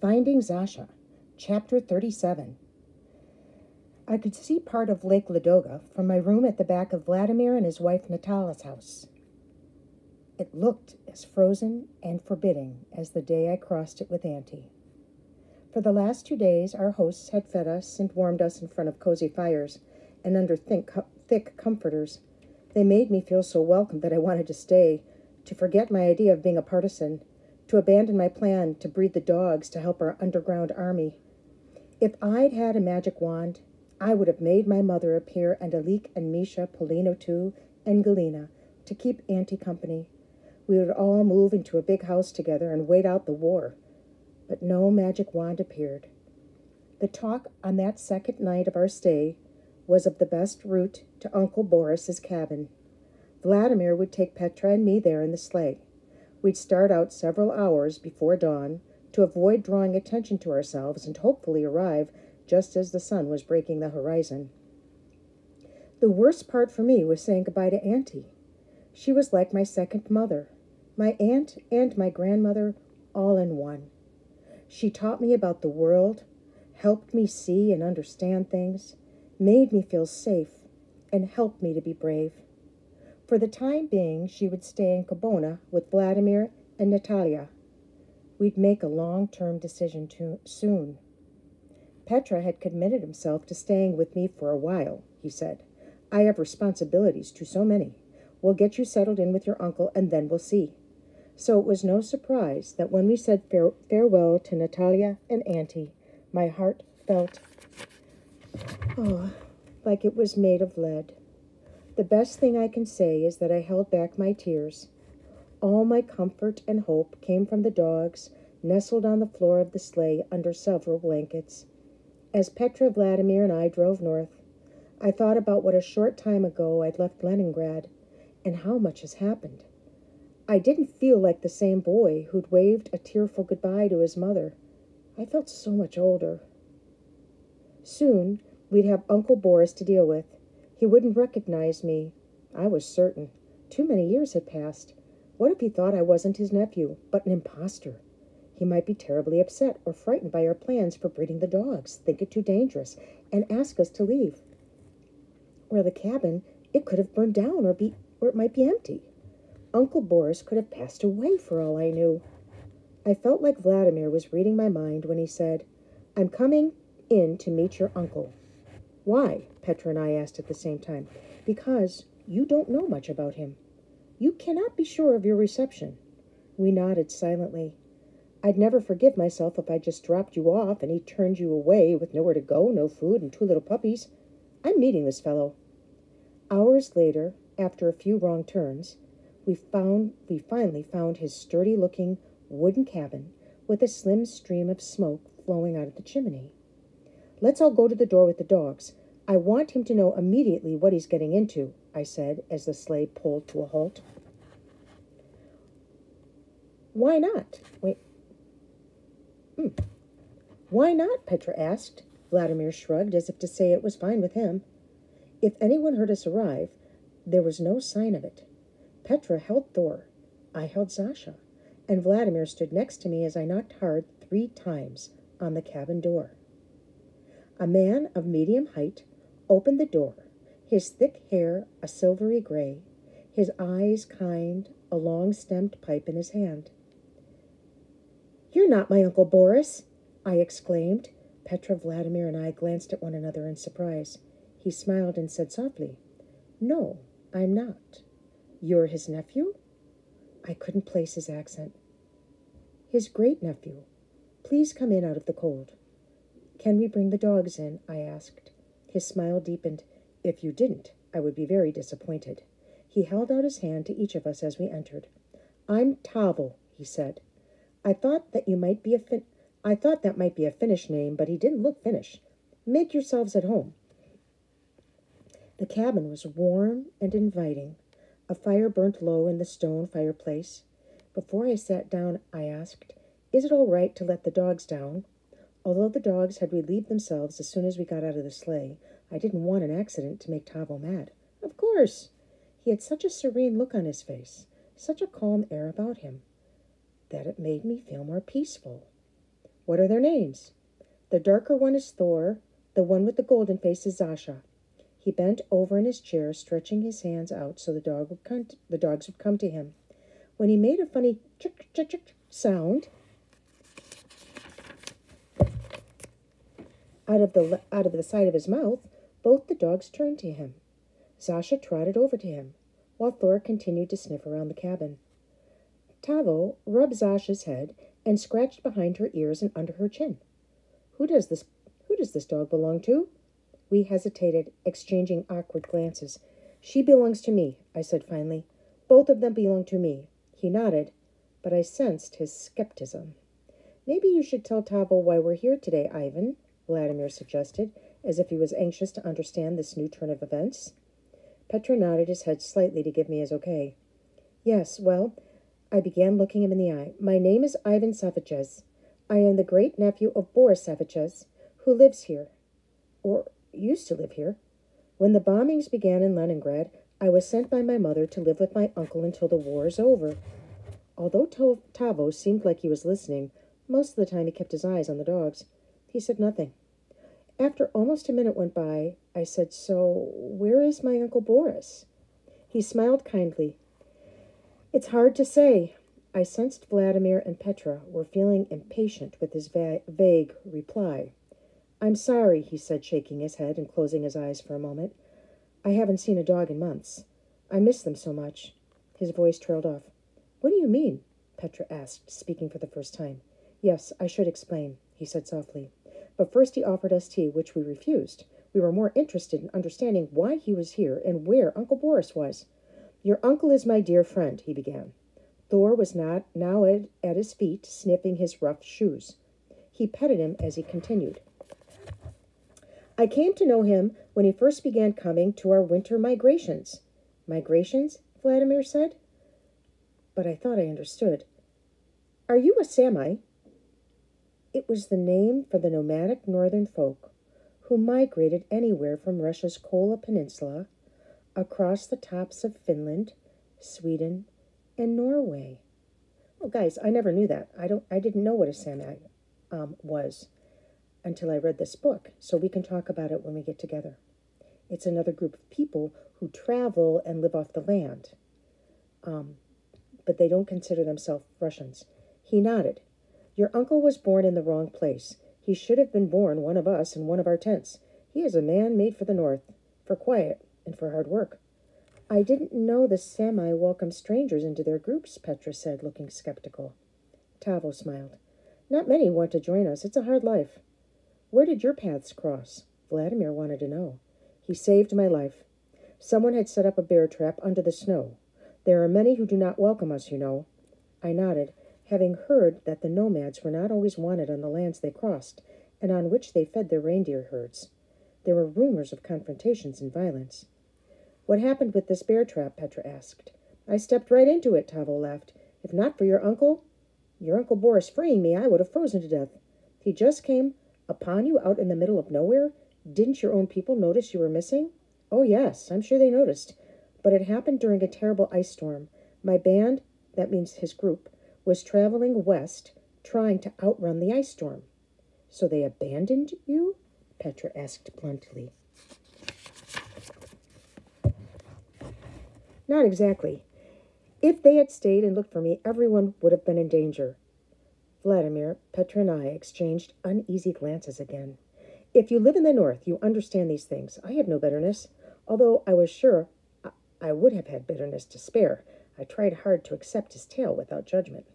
Finding Zasha, Chapter 37. I could see part of Lake Ladoga from my room at the back of Vladimir and his wife Natala's house. It looked as frozen and forbidding as the day I crossed it with Auntie. For the last 2 days, our hosts had fed us and warmed us in front of cozy fires and under thick comforters. They made me feel so welcome that I wanted to stay, to forget my idea of being a partisan, to abandon my plan to breed the dogs to help our underground army. If I'd had a magic wand, I would have made my mother appear and Alik and Misha, Polino too, and Galina to keep Auntie company. We would all move into a big house together and wait out the war. But no magic wand appeared. The talk on that second night of our stay was of the best route to Uncle Boris's cabin. Vladimir would take Petra and me there in the sleigh. We'd start out several hours before dawn to avoid drawing attention to ourselves and hopefully arrive just as the sun was breaking the horizon. The worst part for me was saying goodbye to Auntie. She was like my second mother, my aunt and my grandmother all in one. She taught me about the world, helped me see and understand things, made me feel safe, and helped me to be brave. For the time being, she would stay in Kobona with Vladimir and Natalia. We'd make a long-term decision soon. Petra had committed himself to staying with me for a while, he said. I have responsibilities, to so many. We'll get you settled in with your uncle, and then we'll see. So it was no surprise that when we said farewell to Natalia and Auntie, my heart felt, like it was made of lead. The best thing I can say is that I held back my tears. All my comfort and hope came from the dogs, nestled on the floor of the sleigh under several blankets. As Petra, Vladimir, and I drove north, I thought about what a short time ago I'd left Leningrad, and how much has happened. I didn't feel like the same boy who'd waved a tearful goodbye to his mother. I felt so much older. Soon, we'd have Uncle Boris to deal with. He wouldn't recognize me. I was certain. Too many years had passed. What if he thought I wasn't his nephew, but an imposter? He might be terribly upset or frightened by our plans for breeding the dogs, think it too dangerous, and ask us to leave. Or the cabin, it could have burned down, or it might be empty. Uncle Boris could have passed away for all I knew. I felt like Vladimir was reading my mind when he said, I'm coming in to meet your uncle. Why? Petra and I asked at the same time. Because you don't know much about him. You cannot be sure of your reception. We nodded silently. I'd never forgive myself if I just dropped you off and he turned you away with nowhere to go, no food, and 2 little puppies. I'm meeting this fellow. Hours later, after a few wrong turns, we finally found his sturdy-looking wooden cabin with a slim stream of smoke flowing out of the chimney. Let's all go to the door with the dogs. I want him to know immediately what he's getting into, I said as the sleigh pulled to a halt. Why not? Why not? Petra asked. Vladimir shrugged as if to say it was fine with him. If anyone heard us arrive, there was no sign of it. Petra held Thor. I held Zasha. And Vladimir stood next to me as I knocked hard 3 times on the cabin door. A man of medium height opened the door, his thick hair a silvery gray, his eyes kind, a long-stemmed pipe in his hand. You're not my Uncle Boris, I exclaimed. Petra, Vladimir, and I glanced at one another in surprise. He smiled and said softly, No, I'm not. You're his nephew? I couldn't place his accent. His great-nephew. Please come in out of the cold. Can we bring the dogs in? I asked. His smile deepened. If you didn't, I would be very disappointed. He held out his hand to each of us as we entered. I'm Tavo, he said. I thought that might be a Finnish name, but he didn't look Finnish. Make yourselves at home. The cabin was warm and inviting. A fire burnt low in the stone fireplace. Before I sat down, I asked, Is it all right to let the dogs down? Although the dogs had relieved themselves as soon as we got out of the sleigh, I didn't want an accident to make Tavo mad. Of course. He had such a serene look on his face, such a calm air about him, that it made me feel more peaceful. What are their names? The darker one is Thor. The one with the golden face is Zasha. He bent over in his chair, stretching his hands out so the dogs would come to him. When he made a funny chick, chick, chick sound out of the side of his mouth, both the dogs turned to him. Zasha trotted over to him, while Thor continued to sniff around the cabin. Tavo rubbed Zasha's head and scratched behind her ears and under her chin. Who does this dog belong to? We hesitated, exchanging awkward glances. She belongs to me, I said finally. Both of them belong to me. He nodded, but I sensed his skepticism. Maybe you should tell Tavo why we're here today, Ivan, Vladimir suggested, as if he was anxious to understand this new turn of events. Petra nodded his head slightly to give me his okay. Yes, well, I began looking him in the eye. My name is Ivan Savichez. I am the great-nephew of Boris Savichez, who lives here, or used to live here. When the bombings began in Leningrad, I was sent by my mother to live with my uncle until the war is over. Although Tavo seemed like he was listening, most of the time he kept his eyes on the dogs. He said nothing. After almost a minute went by, I said, So, where is my Uncle Boris? He smiled kindly. It's hard to say. I sensed Vladimir and Petra were feeling impatient with his vague reply. I'm sorry, he said, shaking his head and closing his eyes for a moment. I haven't seen a dog in months. I miss them so much. His voice trailed off. What do you mean? Petra asked, speaking for the first time. Yes, I should explain, he said softly. But first he offered us tea, which we refused. We were more interested in understanding why he was here and where Uncle Boris was. Your uncle is my dear friend, he began. Thor was now at his feet, sniffing his rough shoes. He petted him as he continued. I came to know him when he first began coming to our winter migrations. Migrations? Vladimir said. But I thought I understood. Are you a Sami? It was the name for the nomadic northern folk who migrated anywhere from Russia's Kola Peninsula across the tops of Finland, Sweden, and Norway. Oh, guys, I never knew that. I didn't know what a Sami was until I read this book, so we can talk about it when we get together. It's another group of people who travel and live off the land, but they don't consider themselves Russians. He nodded. Your uncle was born in the wrong place. He should have been born one of us in one of our tents. He is a man made for the north, for quiet and for hard work. I didn't know the Sami welcome strangers into their groups, Petra said, looking skeptical. Tavo smiled. Not many want to join us. It's a hard life. Where did your paths cross? Vladimir wanted to know. He saved my life. Someone had set up a bear trap under the snow. There are many who do not welcome us, you know. I nodded, having heard that the nomads were not always wanted on the lands they crossed, and on which they fed their reindeer herds. There were rumors of confrontations and violence. What happened with this bear trap? Petra asked. I stepped right into it, Tavo laughed. If not for your Uncle Boris freeing me, I would have frozen to death. He just came upon you out in the middle of nowhere? Didn't your own people notice you were missing? Oh, yes, I'm sure they noticed. But it happened during a terrible ice storm. My band, that means his group, was traveling west, trying to outrun the ice storm. So they abandoned you? Petra asked bluntly. Not exactly. If they had stayed and looked for me, everyone would have been in danger. Vladimir, Petra, and I exchanged uneasy glances again. If you live in the north, you understand these things. I have no bitterness, although I was sure I would have had bitterness to spare. I tried hard to accept his tale without judgment.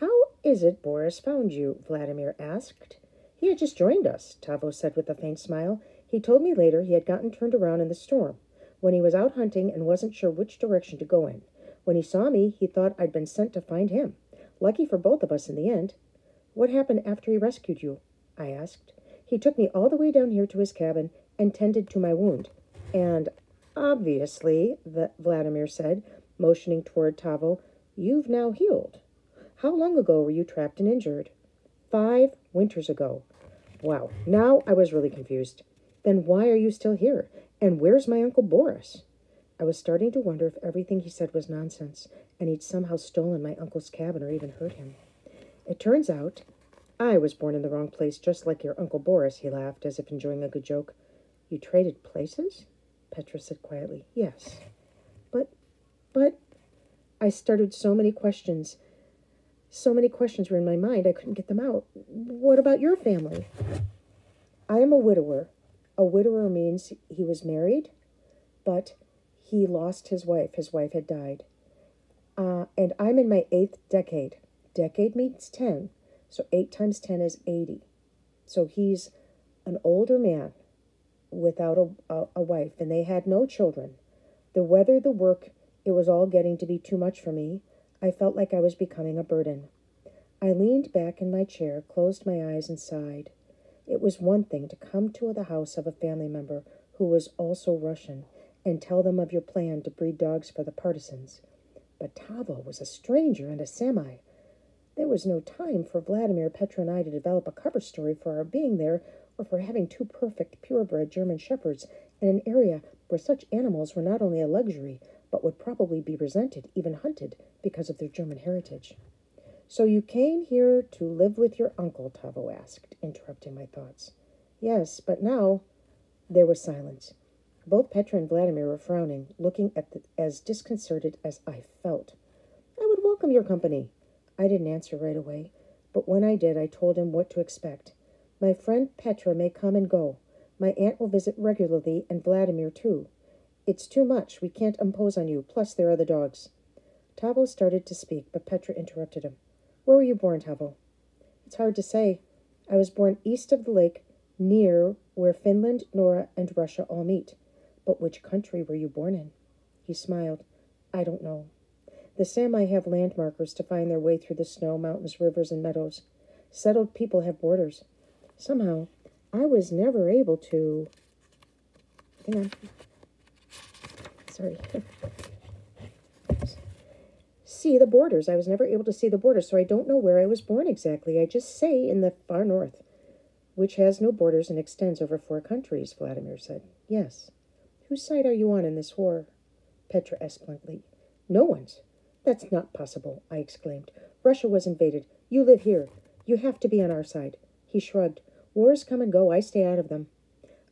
How is it Boris found you? Vladimir asked. He had just joined us, Tavo said with a faint smile. He told me later he had gotten turned around in the storm, when he was out hunting and wasn't sure which direction to go in. When he saw me, he thought I'd been sent to find him. Lucky for both of us in the end. What happened after he rescued you? I asked. He took me all the way down here to his cabin and tended to my wound. And obviously, Vladimir said, motioning toward Tavo, you've now healed. How long ago were you trapped and injured? 5 winters ago. Wow, now I was really confused. Then why are you still here? And where's my Uncle Boris? I was starting to wonder if everything he said was nonsense, and he'd somehow stolen my uncle's cabin or even hurt him. It turns out I was born in the wrong place, just like your Uncle Boris, he laughed, as if enjoying a good joke. You traded places? Petra said quietly. Yes. But, I started so many questions. So many questions were in my mind, I couldn't get them out. What about your family? I am a widower. A widower means he was married, but he lost his wife. His wife had died. And I'm in my 8th decade. Decade means 10. So 8 times 10 is 80. So he's an older man without a wife, and they had no children. The weather, the work, it was all getting to be too much for me. I felt like I was becoming a burden. I leaned back in my chair, closed my eyes, and sighed. It was one thing to come to the house of a family member who was also Russian and tell them of your plan to breed dogs for the partisans. But Tavo was a stranger and a Sami. There was no time for Vladimir, Petra, and I to develop a cover story for our being there or for having 2 perfect, purebred German shepherds in an area where such animals were not only a luxury, but would probably be resented, even hunted, because of their German heritage. So you came here to live with your uncle, Tavo asked, interrupting my thoughts. Yes, but now... There was silence. Both Petra and Vladimir were frowning, looking as disconcerted as I felt. I would welcome your company. I didn't answer right away, but when I did, I told him what to expect. My friend Petra may come and go. My aunt will visit regularly, and Vladimir too. It's too much. We can't impose on you. Plus, there are the dogs. Tavo started to speak, but Petra interrupted him. Where were you born, Tavo? It's hard to say. I was born east of the lake, near where Finland, Norway, and Russia all meet. But which country were you born in? He smiled. I don't know. The Sami have landmarkers to find their way through the snow, mountains, rivers, and meadows. Settled people have borders. Somehow, I was never able to... Hang on. Sorry. See the borders. I was never able to see the borders, so I don't know where I was born exactly. I just say in the far north, which has no borders and extends over 4 countries, Vladimir said. Yes. Whose side are you on in this war? Petra asked bluntly. No one's. That's not possible, I exclaimed. Russia was invaded. You live here. You have to be on our side. He shrugged. Wars come and go. I stay out of them.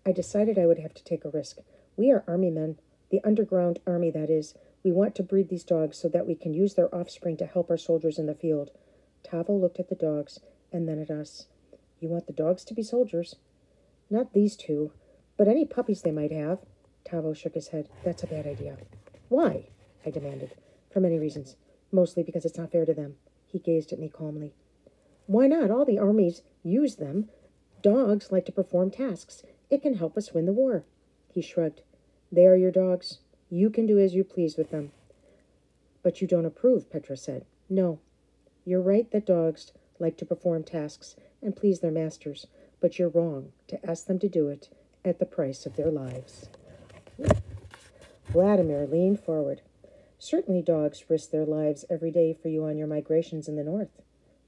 I decided I would have to take a risk. We are army men. The underground army, that is. We want to breed these dogs so that we can use their offspring to help our soldiers in the field. Tavo looked at the dogs and then at us. You want the dogs to be soldiers? Not these 2, but any puppies they might have. Tavo shook his head. That's a bad idea. Why? I demanded. For many reasons. Mostly because it's not fair to them. He gazed at me calmly. Why not? All the armies use them. Dogs like to perform tasks. It can help us win the war. He shrugged. They are your dogs. You can do as you please with them. But you don't approve, Petra said. No. You're right that dogs like to perform tasks and please their masters, but you're wrong to ask them to do it at the price of their lives. Vladimir leaned forward. Certainly dogs risk their lives every day for you on your migrations in the north.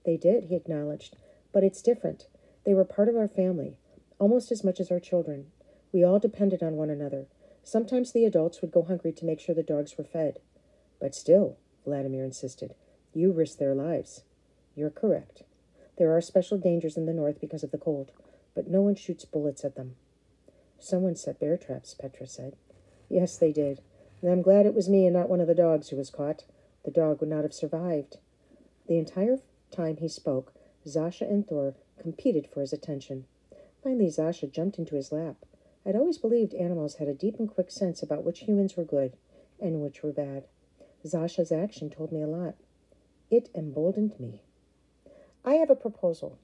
They did, he acknowledged, but it's different. They were part of our family, almost as much as our children. We all depended on one another. Sometimes the adults would go hungry to make sure the dogs were fed. But still, Vladimir insisted, you risk their lives. You're correct. There are special dangers in the north because of the cold, but no one shoots bullets at them. Someone set bear traps, Petra said. Yes, they did. And I'm glad it was me and not one of the dogs who was caught. The dog would not have survived. The entire time he spoke, Zasha and Thor competed for his attention. Finally, Zasha jumped into his lap. I'd always believed animals had a deep and quick sense about which humans were good and which were bad. Zasha's action told me a lot. It emboldened me. I have a proposal.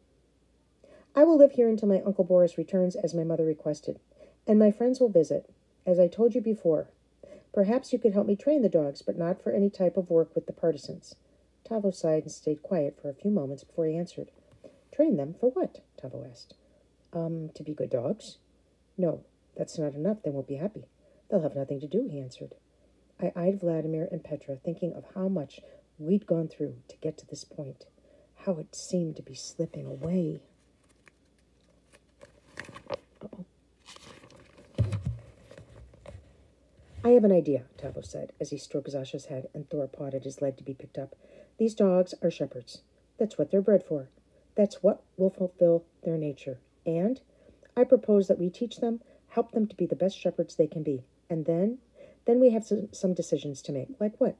I will live here until my Uncle Boris returns as my mother requested, and my friends will visit, as I told you before. Perhaps you could help me train the dogs, but not for any type of work with the partisans. Tavo sighed and stayed quiet for a few moments before he answered. Train them for what? Tavo asked. To be good dogs? No, that's not enough. They won't be happy. They'll have nothing to do, he answered. I eyed Vladimir and Petra, thinking of how much we'd gone through to get to this point, how it seemed to be slipping away. Uh-oh. I have an idea, Tavo said, as he stroked Zasha's head and Thor pawed at his leg to be picked up. These dogs are shepherds. That's what they're bred for. That's what will fulfill their nature. And I propose that we teach them, help them to be the best shepherds they can be. And then we have some decisions to make. Like what?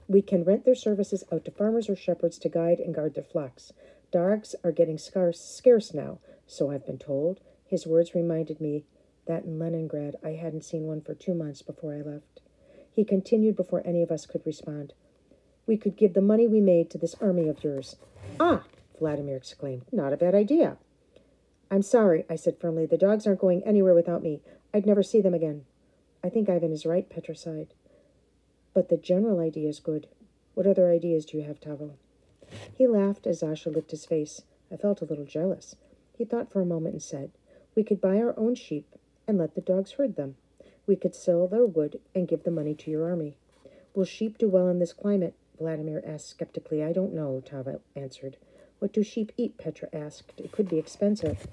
We can rent their services out to farmers or shepherds to guide and guard their flocks. Dogs are getting scarce now, so I've been told. His words reminded me that in Leningrad I hadn't seen one for 2 months before I left. He continued before any of us could respond. We could give the money we made to this army of yours. Ah, Vladimir exclaimed. Not a bad idea. I'm sorry, I said firmly. The dogs aren't going anywhere without me. I'd never see them again. I think Ivan is right, Petra sighed. But the general idea is good. What other ideas do you have, Tavo? He laughed as Zasha licked his face. I felt a little jealous. He thought for a moment and said, We could buy our own sheep and let the dogs herd them. We could sell their wood and give the money to your army. Will sheep do well in this climate? Vladimir asked skeptically. I don't know, Tavo answered. What do sheep eat? Petra asked. It could be expensive.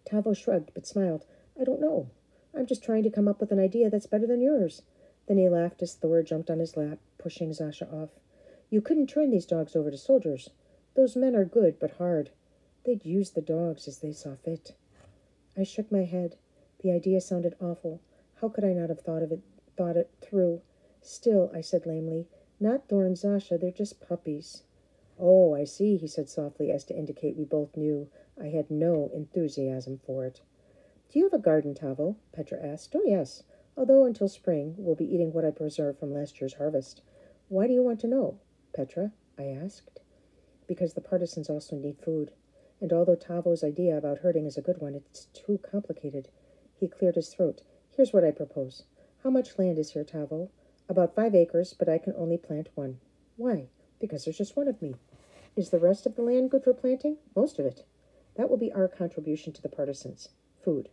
Tavo shrugged but smiled. I don't know. I'm just trying to come up with an idea that's better than yours. Then he laughed as Thor jumped on his lap, pushing Zasha off. You couldn't turn these dogs over to soldiers. Those men are good, but hard. They'd use the dogs as they saw fit. I shook my head. The idea sounded awful. How could I not have thought it through? Still, I said lamely, not Thor and Zasha, they're just puppies. Oh, I see, he said softly, as to indicate we both knew I had no enthusiasm for it. Do you have a garden, Tavo? Petra asked. Oh, yes. Although until spring, we'll be eating what I preserved from last year's harvest. Why do you want to know, Petra? I asked. Because the partisans also need food. And although Tavo's idea about herding is a good one, it's too complicated. He cleared his throat. Here's what I propose. How much land is here, Tavo? About 5 acres, but I can only plant 1. Why? Because there's just 1 of me. Is the rest of the land good for planting? Most of it. That will be our contribution to the partisans. Food.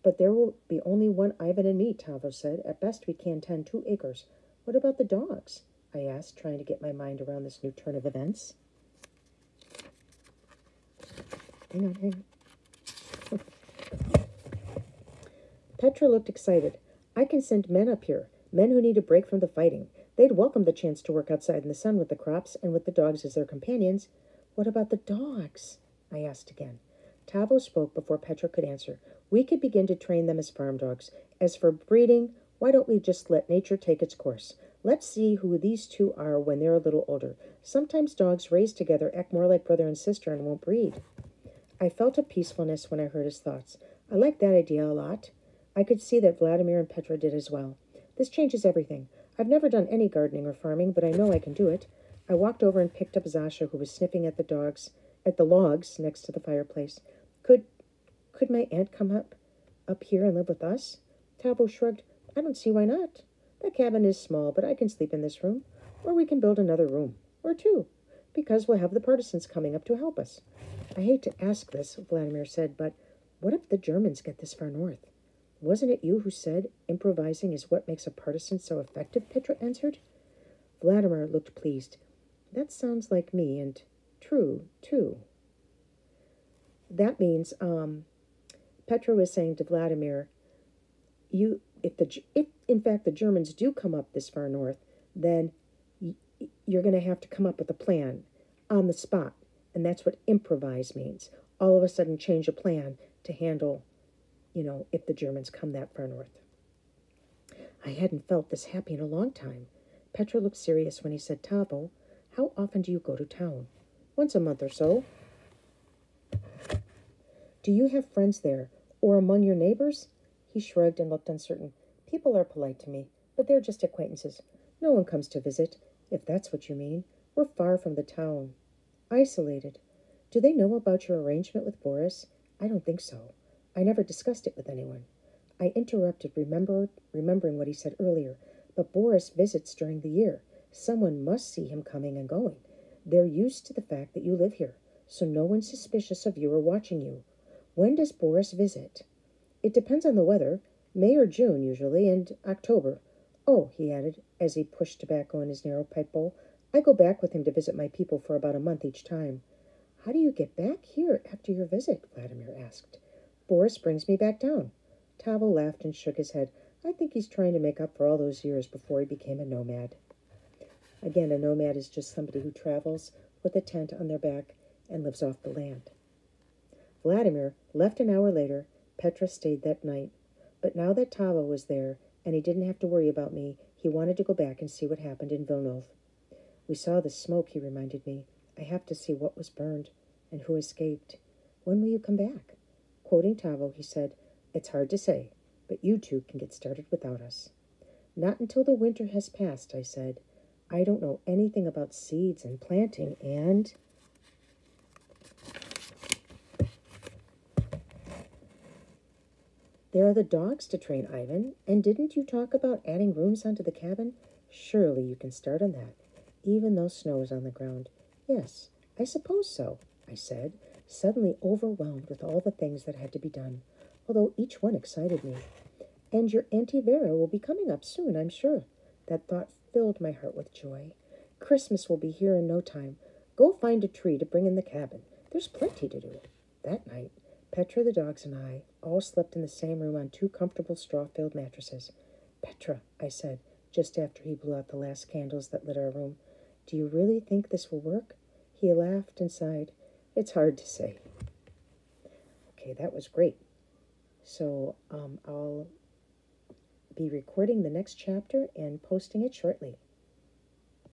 But there will be only 1 Ivan and me, Tavo said. At best we can tend 2 acres. What about the dogs? I asked, trying to get my mind around this new turn of events. Hang on. Petra looked excited. I can send men up here, men who need a break from the fighting. They'd welcome the chance to work outside in the sun with the crops and with the dogs as their companions. What about the dogs? I asked again. Tavo spoke before Petra could answer. We could begin to train them as farm dogs. As for breeding, why don't we just let nature take its course? Let's see who these 2 are when they're a little older. Sometimes dogs raised together act more like brother and sister and won't breed. I felt a peacefulness when I heard his thoughts. I liked that idea a lot. I could see that Vladimir and Petra did as well. This changes everything. I've never done any gardening or farming, but I know I can do it. I walked over and picked up Zasha, who was sniffing at the logs next to the fireplace. Could my aunt come up here and live with us? Tavo shrugged. I don't see why not. The cabin is small, but I can sleep in this room. Or we can build another room. Or 2. Because we'll have the partisans coming up to help us. I hate to ask this, Vladimir said, but what if the Germans get this far north? Wasn't it you who said improvising is what makes a partisan so effective? Petra answered. Vladimir looked pleased. That sounds like me, and true, too. That means, Petra was saying to Vladimir, if in fact the Germans do come up this far north, then you're going to have to come up with a plan on the spot. And that's what improvise means. All of a sudden change a plan to handle, if the Germans come that far north. I hadn't felt this happy in a long time. Petra looked serious when he said, Tavo, how often do you go to town? Once a month or so. Do you have friends there, or among your neighbors? He shrugged and looked uncertain. People are polite to me, but they're just acquaintances. No one comes to visit, if that's what you mean. We're far from the town. Isolated. Do they know about your arrangement with Boris? I don't think so. I never discussed it with anyone. I interrupted, remembering what he said earlier. But Boris visits during the year. Someone must see him coming and going. They're used to the fact that you live here, so no one's suspicious of you or watching you. When does Boris visit? It depends on the weather. May or June, usually, and October. Oh, he added, as he pushed tobacco in his narrow pipe bowl, I go back with him to visit my people for about a month each time. How do you get back here after your visit? Vladimir asked. Boris brings me back down. Tavo laughed and shook his head. I think he's trying to make up for all those years before he became a nomad. Again, a nomad is just somebody who travels with a tent on their back and lives off the land. Vladimir left an hour later. Petra stayed that night. But now that Tavo was there, and he didn't have to worry about me, he wanted to go back and see what happened in Villeneuve. We saw the smoke, he reminded me. I have to see what was burned and who escaped. When will you come back? Quoting Tavo, he said, "It's hard to say, but you two can get started without us." Not until the winter has passed, I said. I don't know anything about seeds and planting, and... There are the dogs to train, Ivan. And didn't you talk about adding rooms onto the cabin? Surely you can start on that, even though snow is on the ground. Yes, I suppose so, I said, suddenly overwhelmed with all the things that had to be done, although each one excited me. And your Auntie Vera will be coming up soon, I'm sure. That thought filled my heart with joy. Christmas will be here in no time. Go find a tree to bring in the cabin. There's plenty to do. That night, Petra, the dogs, and I all slept in the same room on 2 comfortable straw-filled mattresses. Petra, I said, just after he blew out the last candles that lit our room, do you really think this will work? He laughed and sighed. It's hard to say. Okay, that was great. So I'll be recording the next chapter and posting it shortly.